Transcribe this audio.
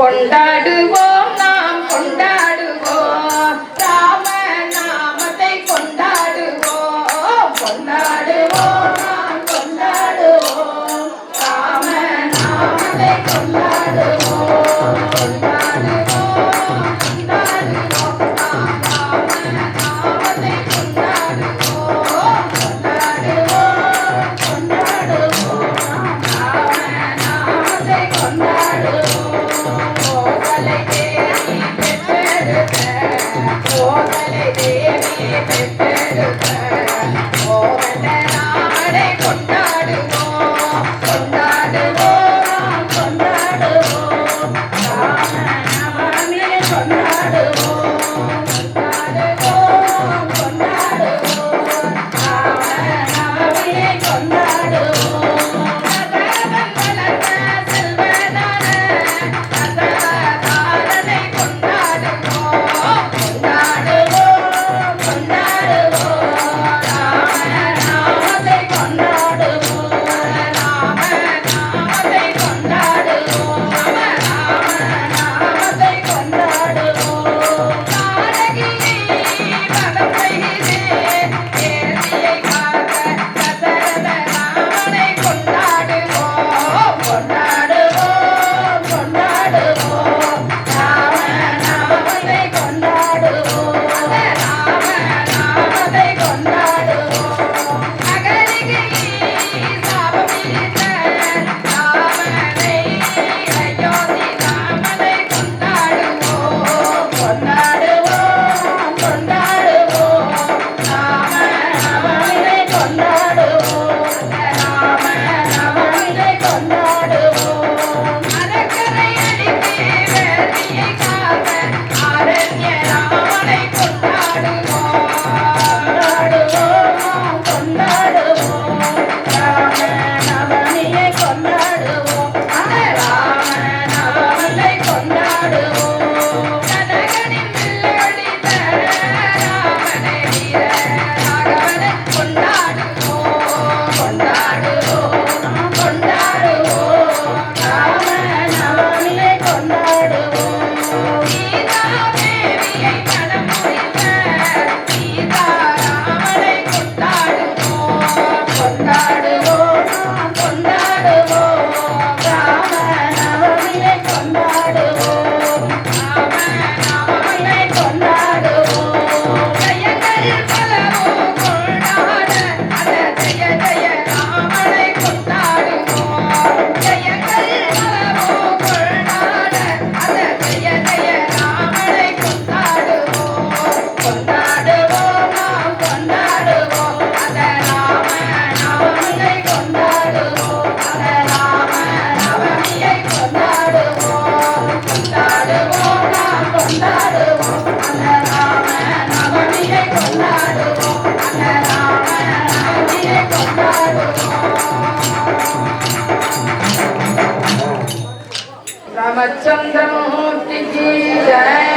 கொண்டாடுவோம் நாம் கொண்டாடுவோம் ராம நாமத்தை கொண்டாடுவோம் கொண்டாடுவோம் நாம் கொண்டாடுவோம் ராம நாமத்தை கொண்டாடுவோம் கொண்டாடுவோம் கொண்டாடுவோம் நாம் ராம நாமத்தை கொண்டாடுவோம் கொண்டாடுவோம் கொண்டாடுவோம் ராம நாமத்தை கொண்டாடுவோம் கோதலை தேவி பெற்றெடுத்த கோதலை தேவி பெற்றெடுத்த கோவல நாமனை கொண்டாடுவோம் கொண்டாடுவோம் கொண்டாடுவோம் ராம நாமனை கொண்டாடுவோம் கொண்டாடுவோம் கொண்டாடுவோம் ராம நாமனை கொண்டாடுவோம் நகரவன் வளர்த்த செல்வதான நகரதாரனை கொண்டாடுவோம் கொண்டாடுவோம் கொண்டாடுவோம் ராம நாமத்தை கொண்டாடுவோம் ராம நாமத்தை கொண்டாடுவோம் ராம நாமத்தை கொண்டாடுவோம் தாரகியை பதம் செய்தே தேசியை காக்க தசரத ராமனை கொண்டாடுவோம் கொண்டாடுவோம் கொண்டாடுவோம் ராம நாமத்தை கொண்டாடுவோம் ராம நாமத்தை கொண்டாடுவோம் அகலிகை சாபமிழித்த ராமனை அயோத்தி ராமனை கொண்டாடுவோம் கொண்டாடுவோம் கொண்டாடுவோம் ராம நாமனை கொண்டாடுவோம் ராம நாமனை கொண்டாடுவோம் அரக்கரை அழித்து வேள்வியை காக்க ஆரண்ய ராமனை கொண்டாடுவோம் கொண்டாடுவோம் கொண்டாடுவோம் ராம நவமியை கொண்டாடுவோம் ராம நவமலை கொண்டாடுவோம் கனகனின் வில்லொளித்த ராமனை வீர ராகவனை கொண்டாடுவோம் கொண்டாடுவோம் கொண்டாடுவோம் ராம நவமியை கொண்டாடுவோம் சீதா தேவியை மனம் முடித்த சீதா ராமனை கொண்டாடுவோம் கொண்டாடுவோம் கொண்டாடுவோம் ராம நவமியை கொண்டாடுவோம் ராம நவமியை கொண்டாடுவோம் ஜெயங்கள் பலவும் கொண்டாட அந்த ஜெய ஜெய ராமனை கொண்டாடுவோம் ஜெயங்கள் பலவும் கொண்டாட அந்த ஜெய ஜெய ராமனை கொண்டாடுவோம் கொண்டாடுவோம் நாம் கொண்டாடுவோம் அந்த ராம நவமியை கொண்டாடுவோம் அந்த ராம நவமியை கொண்டாடுவோம் கொண்டாடுவோம் நாம் கொண்டாடுவோம் அந்த ராம நவமியை கொண்டாடுவோம் அந்த ராம நவமியை கொண்டாடுவோம் ராமச்சந்திரமூர்த்தி ஜி ஜெய